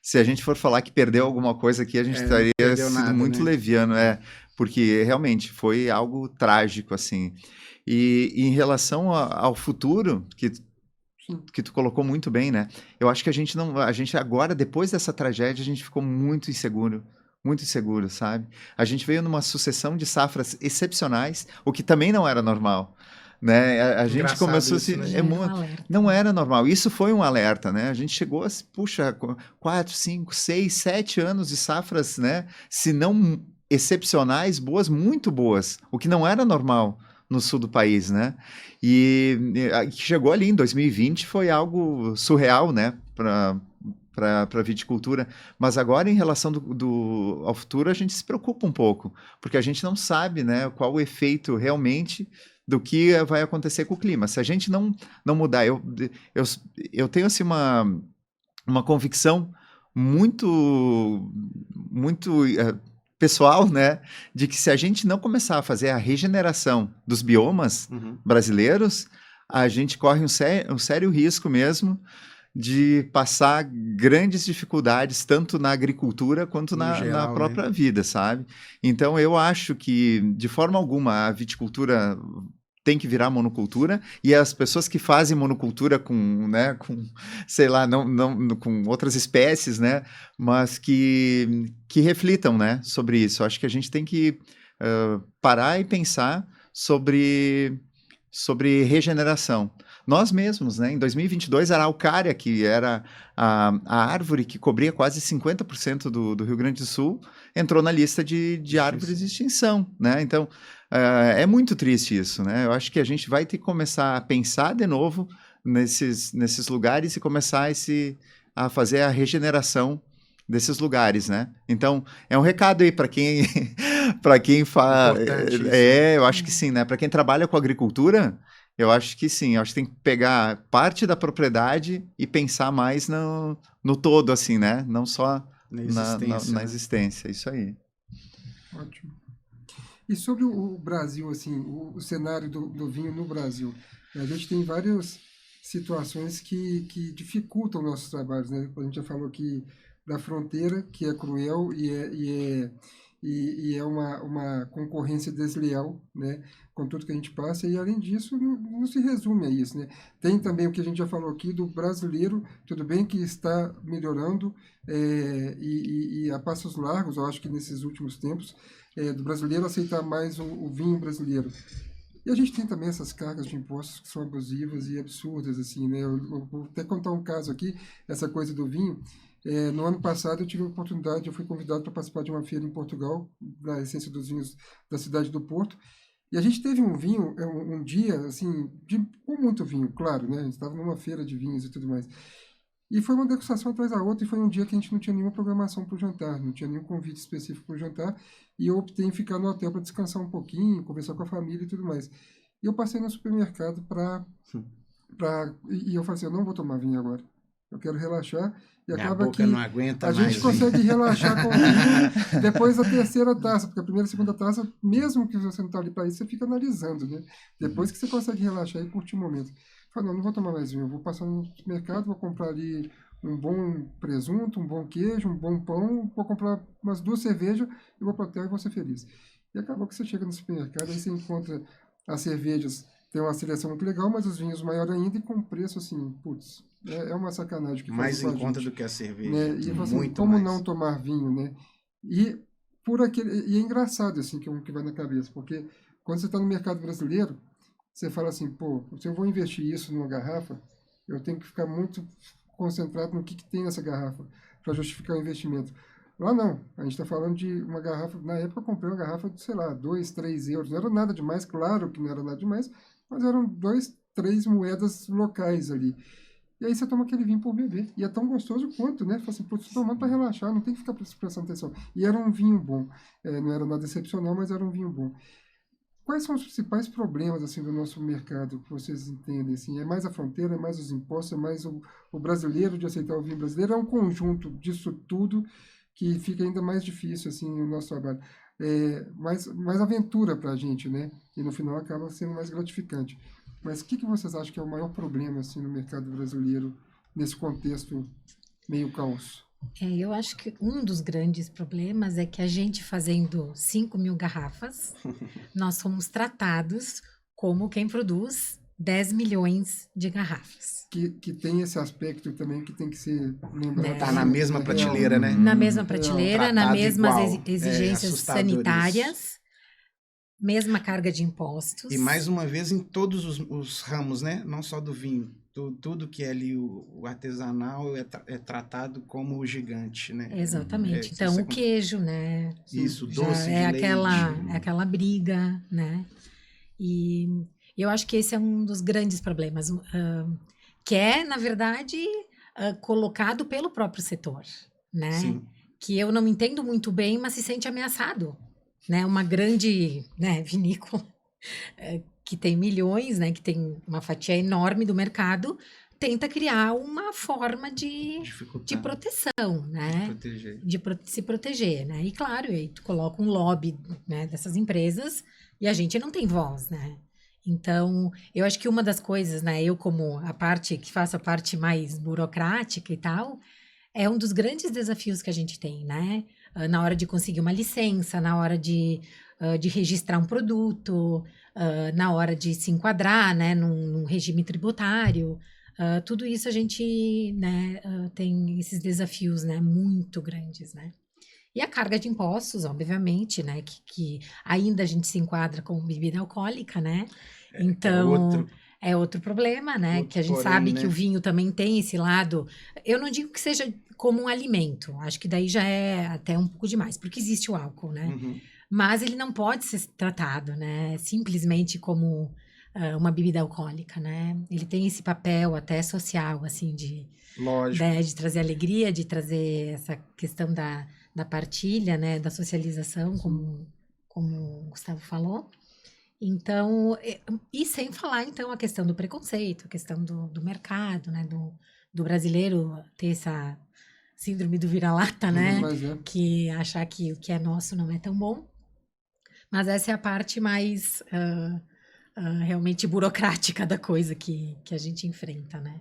se a gente for falar que perdeu alguma coisa aqui, a gente estaria sendo nada, muito né? leviano, porque realmente foi algo trágico, assim. E em relação ao futuro, que tu colocou muito bem, né? Eu acho que a gente agora, depois dessa tragédia, a gente ficou muito inseguro, sabe? A gente veio numa sucessão de safras excepcionais, o que também não era normal, né? A gente começou isso, né? não era normal. Isso foi um alerta, né? A gente chegou a, 4, 5, 6, 7 anos de safras, né? Se não excepcionais, muito boas, o que não era normal no sul do país, né? E chegou ali em 2020 foi algo surreal, né? Para a viticultura, mas agora em relação ao futuro a gente se preocupa um pouco, porque a gente não sabe, né, qual o efeito realmente do que vai acontecer com o clima. Se a gente não mudar, eu tenho assim uma convicção muito pessoal, né, de que se a gente não começar a fazer a regeneração dos biomas brasileiros, a gente corre um sério risco mesmo de passar grandes dificuldades, tanto na agricultura quanto na própria vida, sabe? Então, eu acho que, de forma alguma, a viticultura tem que virar monocultura, e as pessoas que fazem monocultura sei lá, não com outras espécies, né, mas que reflitam, né, sobre isso. Eu acho que a gente tem que parar e pensar sobre regeneração. Nós mesmos, né, em 2022, a araucária, que era a árvore que cobria quase 50% do Rio Grande do Sul, entrou na lista de árvores de extinção, né? Então, é muito triste isso, né? Eu acho que a gente vai ter que começar a pensar de novo nesses lugares e começar a fazer a regeneração desses lugares, né? Então, é um recado aí para quem faz. Eu acho que sim, né? Para quem trabalha com agricultura, eu acho que sim. Eu acho que tem que pegar parte da propriedade e pensar mais no todo, assim, né? Não só na existência. Isso aí. Ótimo. E sobre o Brasil, assim, o cenário do vinho no Brasil, a gente tem várias situações que dificultam nossos trabalhos, né? A gente já falou aqui da fronteira, que é cruel e é uma concorrência desleal, né? Com tudo que a gente passa, e além disso, não se resume a isso, né? Tem também o que a gente já falou aqui do brasileiro, tudo bem que está melhorando, e a passos largos, eu acho que nesses últimos tempos, do brasileiro aceitar mais o vinho brasileiro. E a gente tem também essas cargas de impostos que são abusivas e absurdas, assim, né? Eu vou até contar um caso aqui, essa coisa do vinho. No ano passado eu tive a oportunidade, eu fui convidado para participar de uma feira em Portugal, da Essência dos Vinhos da cidade do Porto, e a gente teve um vinho, um dia, assim, com muito vinho, claro, né? A gente estava numa feira de vinhos e tudo mais. E foi uma degustação atrás da outra, e foi um dia que a gente não tinha nenhuma programação para o jantar, não tinha nenhum convite específico para o jantar, e eu optei em ficar no hotel para descansar um pouquinho, conversar com a família e tudo mais. E eu passei no supermercado e eu falei assim, eu não vou tomar vinho agora, eu quero relaxar, e acaba que não aguenta a mais, gente consegue relaxar com o vinho depois da terceira taça, porque a primeira e segunda taça, mesmo que você não está ali para isso, você fica analisando, né? Depois que você consegue relaxar e curtir o momento. Falei, não vou tomar mais vinho, eu vou passar no supermercado, vou comprar ali um bom presunto, um bom queijo, um bom pão, vou comprar umas 2 cervejas e vou para o hotel e vou ser feliz. E acabou que você chega no supermercado, aí você encontra as cervejas, tem uma seleção muito legal, mas os vinhos maior ainda e com preço assim, putz, é uma sacanagem que mais em conta gente, do que a cerveja. né? E assim, como mais. Não tomar vinho, né? E é engraçado assim que vai na cabeça, porque quando você está no mercado brasileiro, você fala assim, pô, se eu vou investir isso numa garrafa, eu tenho que ficar muito concentrado no que tem nessa garrafa para justificar o investimento. Lá não, a gente está falando de uma garrafa, na época eu comprei uma garrafa de, sei lá, 2, 3 euros, não era nada demais, claro que não era nada demais, mas eram 2, 3 moedas locais ali. E aí você toma aquele vinho por beber, e é tão gostoso quanto, né? Fala assim, pô, você tomando para relaxar, não tem que ficar prestando atenção. E era um vinho bom, não era nada excepcional, mas era um vinho bom. Quais são os principais problemas assim do nosso mercado que vocês entendem? Assim? É mais a fronteira, é mais os impostos, é mais o brasileiro de aceitar o vinho brasileiro? É um conjunto disso tudo que fica ainda mais difícil assim o nosso trabalho. Mais aventura para a gente, né? E no final acaba sendo mais gratificante. Mas o que vocês acham que é o maior problema assim no mercado brasileiro nesse contexto meio caos? Eu acho que um dos grandes problemas é que a gente fazendo 5.000 garrafas, nós somos tratados como quem produz 10 milhões de garrafas. Que tem esse aspecto também que tem que ser lembrado. Tá na mesma prateleira, né? Na mesma prateleira, nas mesmas igual. exigências sanitárias, mesma carga de impostos. E mais uma vez em todos os ramos, né? Não só do vinho. Tudo que é ali o artesanal é tratado como o gigante, né? Exatamente. Então, o queijo, né? Isso, doce é de aquela briga, né? E eu acho que esse é um dos grandes problemas, que é, na verdade, colocado pelo próprio setor, né? Sim. Que eu não entendo muito bem, mas se sente ameaçado, né? Uma grande, né, vinícola que tem milhões, né, que tem uma fatia enorme do mercado, tenta criar uma forma de proteção, né? De se proteger, né? E claro, aí tu coloca um lobby, né, dessas empresas e a gente não tem voz, né? Então, eu acho que uma das coisas, né, eu como a parte que faço a parte mais burocrática e tal, é um dos grandes desafios que a gente tem, né? Na hora de conseguir uma licença, na hora de registrar um produto, na hora de se enquadrar, né, num regime tributário. Tudo isso a gente, né, tem esses desafios, né, muito grandes, né? E a carga de impostos, obviamente, né, que ainda a gente se enquadra como bebida alcoólica, né? Então, é outro problema, né? Que a gente sabe, né, que o vinho também tem esse lado. Eu não digo que seja como um alimento, acho que daí já é até um pouco demais, porque existe o álcool, né? Uhum. Mas ele não pode ser tratado, né, simplesmente como uma bebida alcoólica, né? Ele tem esse papel até social, assim, de trazer alegria, de trazer essa questão da partilha, né, da socialização, como o Gustavo falou. Então, e sem falar, então, a questão do preconceito, a questão do mercado, né, do brasileiro ter essa síndrome do vira-lata, né, que achar que o que é nosso não é tão bom. Mas essa é a parte mais realmente burocrática da coisa que a gente enfrenta, né?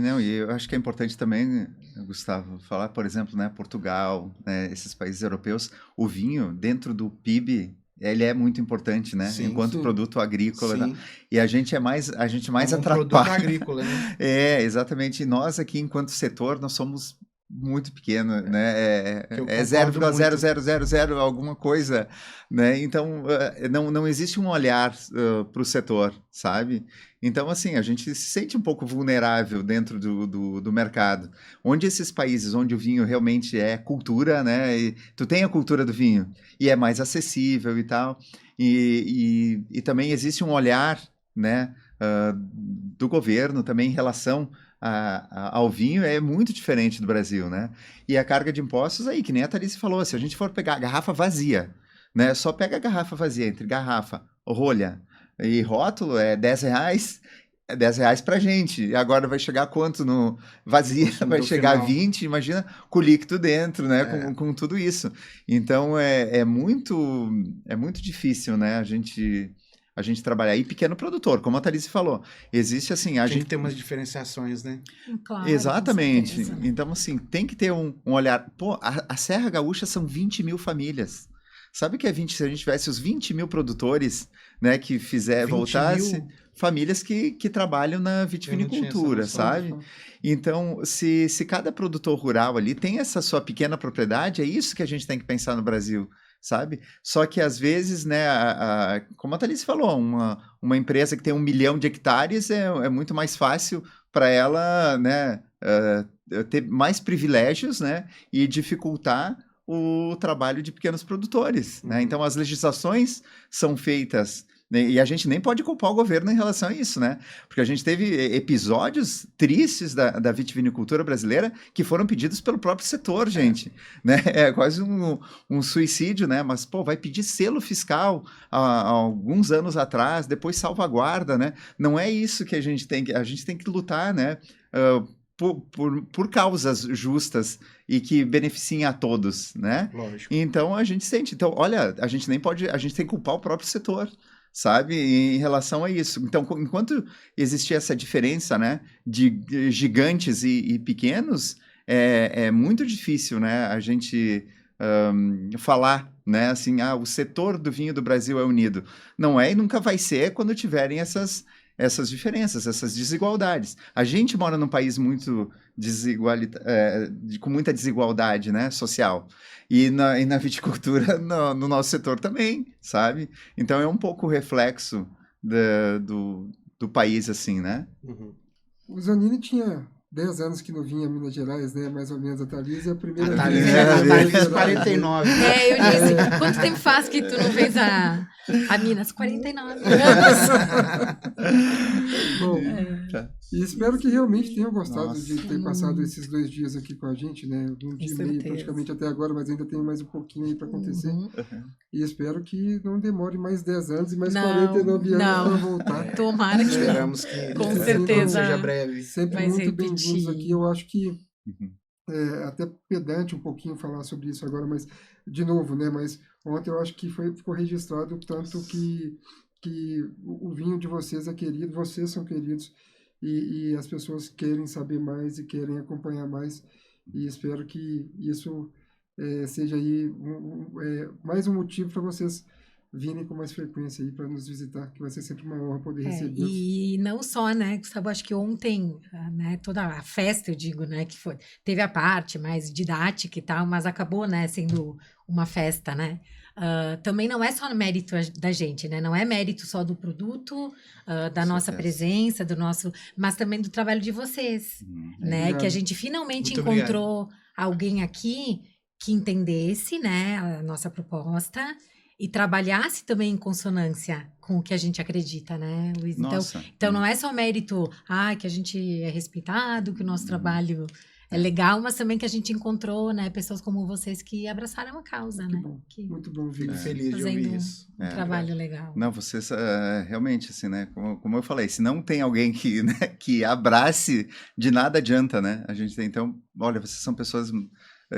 Não, e eu acho que é importante também, Gustavo, falar, por exemplo, né, Portugal, né, esses países europeus, o vinho dentro do PIB, ele é muito importante, né? Sim, enquanto produto agrícola. Sim. E a gente mais atrapalha. Produto agrícola, né? Exatamente. E nós aqui, enquanto setor, nós somos muito pequeno, né? É 0,0000 alguma coisa, né? Então, não existe um olhar para o setor, sabe? Então, assim, a gente se sente um pouco vulnerável dentro do mercado. Onde esses países, onde o vinho realmente é cultura, né? E tu tem a cultura do vinho e é mais acessível e tal. E também existe um olhar, né, do governo também em relação ao vinho é muito diferente do Brasil, né? E a carga de impostos aí, que nem a Thalys falou, se a gente for pegar a garrafa vazia, né? Só pega a garrafa vazia, entre garrafa, rolha e rótulo, é R$10, é R$10 pra gente. E agora vai chegar quanto no vazia? Vai chegar a 20, imagina com o líquido dentro, né? Com tudo isso. Então, é muito difícil, né? A gente trabalhar. E pequeno produtor, como a Thalys falou. Existe assim... Tem que ter umas diferenciações, né? Claro, exatamente. Então, assim, tem que ter um olhar... Pô, a Serra Gaúcha são 20 mil famílias. Sabe o que é 20? Se a gente tivesse os 20 mil produtores, né, que voltasse... Famílias que trabalham na vitivinicultura, sabe? Então, se cada produtor rural ali tem essa sua pequena propriedade, é isso que a gente tem que pensar no Brasil, sabe? Só que às vezes, né, como a Thalys falou, uma empresa que tem 1 milhão de hectares é muito mais fácil para ela, né, ter mais privilégios, né, e dificultar o trabalho de pequenos produtores, né? Então, as legislações são feitas, né? E a gente nem pode culpar o governo em relação a isso, né? Porque a gente teve episódios tristes da vitivinicultura brasileira que foram pedidos pelo próprio setor, gente, né? É quase um suicídio, né? Mas, pô, vai pedir selo fiscal há alguns anos atrás, depois salvaguarda, né? Não é isso que a gente tem que lutar, né? Por causas justas e que beneficiem a todos, né? Lógico. Então a gente sente. Então, olha, a gente tem que culpar o próprio setor, sabe? Em relação a isso. Então, enquanto existir essa diferença, né, de gigantes e pequenos, é muito difícil, né, a gente falar, né, assim, o setor do vinho do Brasil é unido. Não é e nunca vai ser quando tiverem essas diferenças, essas desigualdades. A gente mora num país muito com muita desigualdade, né, social. E na viticultura, no nosso setor também, sabe? Então é um pouco o reflexo do país, assim, né? Uhum. O Zanini tinha 10 anos que não vinha a Minas Gerais, né? Mais ou menos a Thalys, e a primeira A vez. Thalys 49. Eu disse, quanto tempo faz que tu não vês a Minas? 49 anos. Bom, e espero que realmente tenham gostado Nossa. de ter passado esses 2 dias aqui com a gente, né? Um dia e meio certeza. praticamente até agora, mas ainda tem mais um pouquinho aí para acontecer. Uhum. E espero que não demore mais 10 anos e mais Não, 49 anos não. para voltar. Tomara que Esperamos que Com que certeza. seja breve. Sempre Vai muito repetir. bem-vindos aqui. Eu acho que Uhum. até pedante um pouquinho falar sobre isso agora, mas de novo, né? Mas ontem eu acho que ficou registrado o tanto que o vinho de vocês é querido, vocês são queridos e as pessoas querem saber mais e querem acompanhar mais. E espero que isso seja aí mais um motivo para vocês virem com mais frequência aí para nos visitar, que vai ser sempre uma honra poder recebê-los. E não só, né, Gustavo, acho que ontem, né, toda a festa, eu digo, né, que teve a parte mais didática e tal, mas acabou, né, sendo uma festa, né, também não é só mérito da gente, né, não é mérito só do produto, da nossa presença, mas também do trabalho de vocês, né, Obrigado. que a gente finalmente Muito encontrou alguém aqui que entendesse, né, a nossa proposta e trabalhasse também em consonância com o que a gente acredita, né, Luiz? Nossa. Então não é só mérito, que a gente é respeitado, que o nosso trabalho é legal, mas também que a gente encontrou, né, pessoas como vocês que abraçaram a causa, né? Bom, Que muito bom ver Fico isso. feliz de fazendo ouvir isso. um trabalho legal. Não, vocês realmente, assim, né? Como eu falei, se não tem alguém que, né, que abrace, de nada adianta, né? A gente tem, então, olha, vocês são pessoas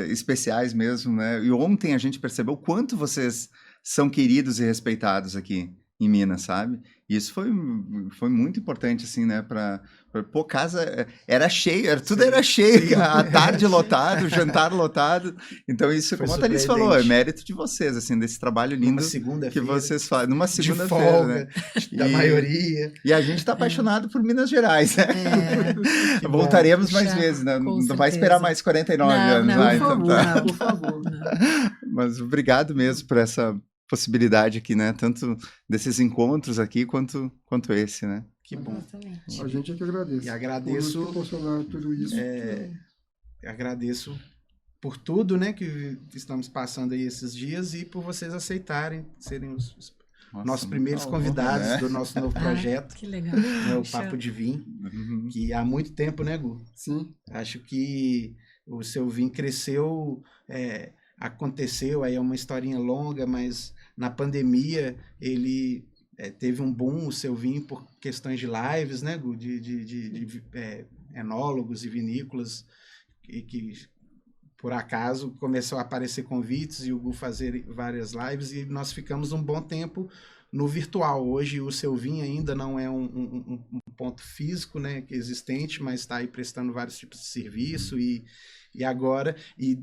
especiais mesmo, né? E ontem a gente percebeu o quanto vocês são queridos e respeitados aqui em Minas, sabe? E isso foi muito importante, assim, né? Pô, casa era cheio, tudo era cheio, a tarde lotado, o jantar lotado. Então, isso, Foi como a Thalys falou, é mérito de vocês, assim, desse trabalho lindo Numa que segunda-feira. vocês fazem. Numa De segunda-feira, folga, né? da maioria. E a gente tá apaixonado por Minas Gerais, né? Que bom. Voltaremos mais Puxa, vezes, né? com Não vai certeza. esperar mais 49 anos. Não, vai, Por então favor, tá. por favor. Mas obrigado mesmo por essa possibilidade aqui, né? Tanto desses encontros aqui quanto esse, né? Que bom. Exatamente. A gente é que agradece. E agradeço, Por nos proporcionar tudo isso. agradeço por tudo, né, que estamos passando aí esses dias e por vocês aceitarem serem os Nossa, nossos muito primeiros bom, convidados né? do nosso novo projeto, Que legal. né, o Puxa. Papo de Vinho, Uhum. que há muito tempo, né, Gu? Sim, Acho que o seu vinho cresceu, aconteceu, aí é uma historinha longa, mas na pandemia ele teve um boom, o seu vinho, por questões de lives, né, Gu? De enólogos e vinícolas, e que por acaso começou a aparecer convites e o Gu fazer várias lives e nós ficamos um bom tempo no virtual. Hoje o seu vinho ainda não é um ponto físico, né, que é existente, mas está aí prestando vários tipos de serviço e agora, e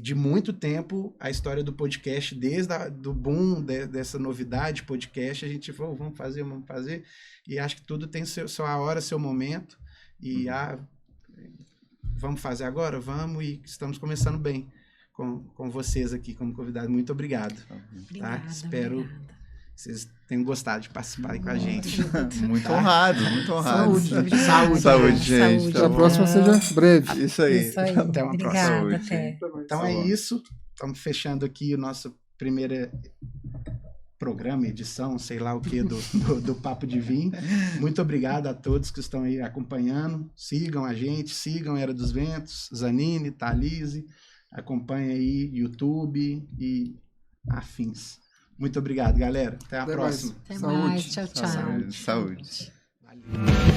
de muito tempo, a história do podcast, desde do boom dessa novidade podcast, a gente falou, vamos fazer, e acho que tudo tem sua hora, seu momento, e vamos fazer agora? Vamos, e estamos começando bem com vocês aqui como convidados. Muito obrigado. Obrigada, Espero obrigada. vocês tenham gostado de participar aí com a gente. Muito honrado, muito honrado. Saúde. Gente. Saúde. Que a próxima seja breve. Isso aí. Isso aí. Até uma Obrigada, próxima. até. Então é isso. estamos fechando aqui o nosso primeiro programa, edição, sei lá o que, do Papo de Vinho. Muito obrigado a todos que estão aí acompanhando. Sigam a gente, sigam Era dos Ventos, Zanine, Thalise, acompanhem aí YouTube e afins. Muito obrigado, galera. Até a próxima. Até mais. Tchau, tchau. Saúde. Valeu.